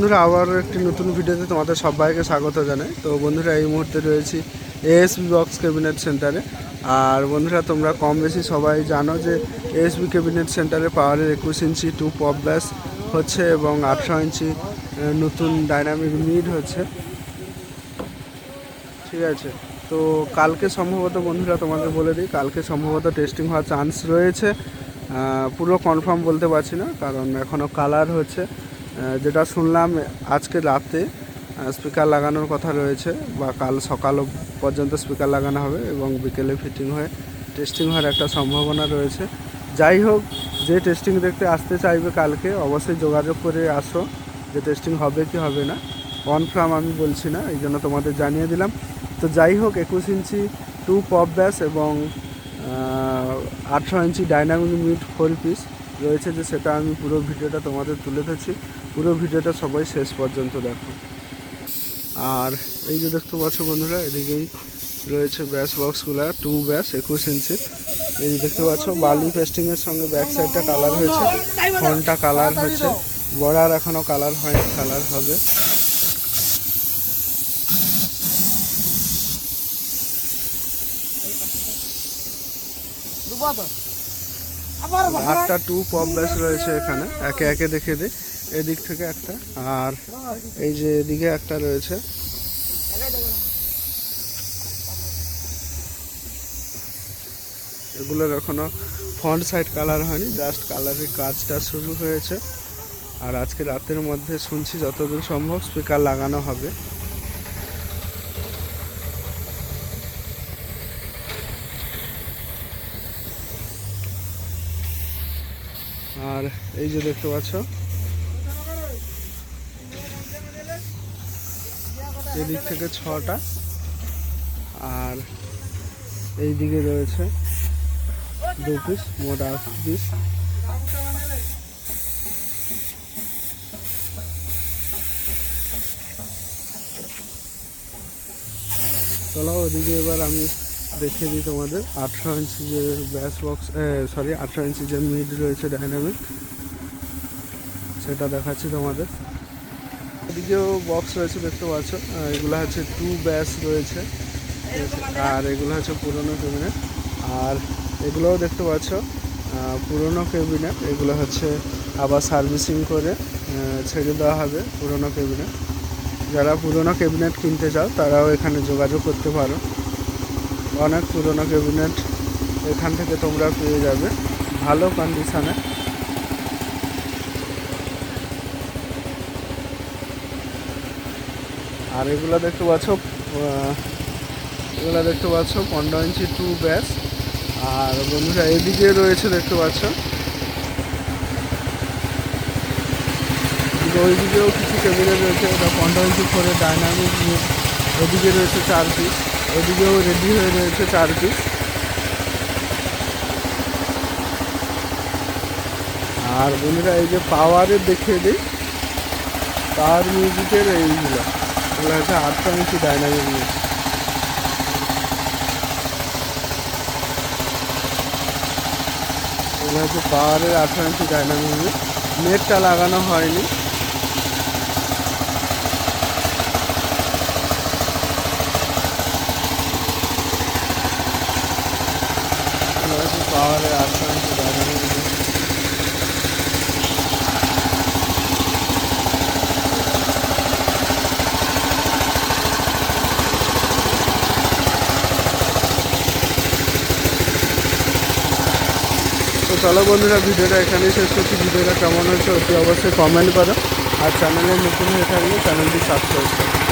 বন্ধুরা আবার একটি নতুন ভিডিওতে তোমাদের সবাইকে স্বাগত জানাই। তো বন্ধুরা এই মুহূর্তে রয়েছি এএসবি বক্স ক্যাবিনেট সেন্টারে। আর বন্ধুরা তোমরা কম বেশি সবাই জানো যে এএসবি ক্যাবিনেট সেন্টারে পাওয়ারের 21 ইঞ্চি 2 পপ ব্যাস হচ্ছে এবং 18 ইঞ্চি নতুন ডাইনামিক মিড হচ্ছে, ঠিক আছে। তো কালকে সম্ভবত বন্ধুরা তোমাদের বলে দিই, কালকে সম্ভবত টেস্টিং হওয়ার চান্স রয়েছে। পুরো কনফার্ম বলতে পারছি না, কারণ এখনও কালার হচ্ছে। যেটা শুনলাম আজকে রাতে স্পিকার লাগানোর কথা রয়েছে, বা কাল সকাল পর্যন্ত স্পিকার লাগানো হবে এবং বিকেলে ফিটিং হয়ে টেস্টিং হওয়ার একটা সম্ভাবনা রয়েছে। যাই হোক, যে টেস্টিং দেখতে আসতে চাইবে কালকে অবশ্যই যোগাযোগ করে আসো, যে টেস্টিং হবে কি হবে না কনফার্ম আমি বলছি না, এই জন্য তোমাদের জানিয়ে দিলাম। তো যাই হোক, 21 ইঞ্চি 2 পপ ব্যাস এবং 18 ইঞ্চি ডাইনামিক মিড 4 পিস রয়েছে, যে সেটা আমি পুরো ভিডিওটা তোমাদের তুলে ধরছি। পুরো ভিডিওটা সবাই শেষ পর্যন্ত দেখো। আর এই যে দেখতে পাচ্ছ বন্ধুরা, এদিকেই রয়েছে ব্যাস বক্সগুলো 2 ব্যাস 21 ইঞ্চি। এই দেখতে পাচ্ছ বালি পেস্টিংয়ের সঙ্গে ব্যাক সাইডটা কালার হয়েছে, ফ্রন্টটা কালার হচ্ছে, বর্ডার এখনও কালার হয়নি, কালার হবে। আটটা 2 পপ ব্যাস রয়েছে এখানে, একে একে দেখে দিই। এদিক থেকে একটা, আর এই যে এদিকে একটা রয়েছে। এগুলোর এখনো ফ্রন্ট সাইড কালার হয়নি, জাস্ট কালারের কাজটা শুরু হয়েছে। আর আজকে রাতের মধ্যে শুনছি যতদূর সম্ভব স্পিকার লাগানো হবে। আর এই যে দেখতে পাচ্ছ, এদিক থেকে 6টা, আর এই দিকে রয়েছে 2 পিস, মোট 8 পিস। চলো ওদিকে এবার আমি দেখে দিই তোমাদের 18 ইঞ্চি যে ব্যাস বক্স, 18 ইঞ্চি যে মিড রয়েছে ডাইনামিক, সেটা দেখাচ্ছি তোমাদের। এদিকেও বক্স রয়েছে দেখতে পাচ্ছ, এগুলো হচ্ছে 2 ব্যাস রয়েছে, আর এগুলো হচ্ছে পুরনো ক্যাবিনেট। আর এগুলোও দেখতে পাচ্ছ পুরনো ক্যাবিনেট, এগুলো হচ্ছে আবার সার্ভিসিং করে ছেড়ে দেওয়া হবে পুরনো ক্যাবিনেট। যারা পুরনো ক্যাবিনেট কিনতে চাও তারাও এখানে যোগাযোগ করতে পারো। অনেক পুরনো ক্যাবিনেট এখান থেকে তোমরা পেয়ে যাবে ভালো কন্ডিশনে। আর এগুলো দেখতে পাচ্ছ, 15 ইঞ্চি 2 ব্যাস। আর বন্ধুরা এদিকে রয়েছে দেখতে পাচ্ছ, ওইদিকেও কিছু ক্যাবিনেট রয়েছে, এটা 15 ইঞ্চি 4 ডাইনামিক মিড। ওদিকে রয়েছে 4 পিস, ওদিকেও রেডি হয়ে রয়েছে 4 পিস। আর বন্ধুরা এই যে পাওয়ারের দেখিয়ে দিই, পাওয়ার মিউজিকের এইগুলো, এগুলো হচ্ছে 18 ইঞ্চি ডাইনামিক মিড। এগুলো হচ্ছে পাওয়ারের 18 ইঞ্চি ডাইনামিক মিড, নেটটা লাগানো হয়নি। পাওয়ারের 18 ইঞ্চি ডাইনামিক মিড। তো চলো বন্ধুরা, ভিডিওটা এখানেই শেষ করছি। ভিডিওটা কেমন হয়েছে অতি অবশ্যই কমেন্ট করো, আর চ্যানেলে নতুন হয়ে থাকলে চ্যানেলটি সাবস্ক্রাইব করো।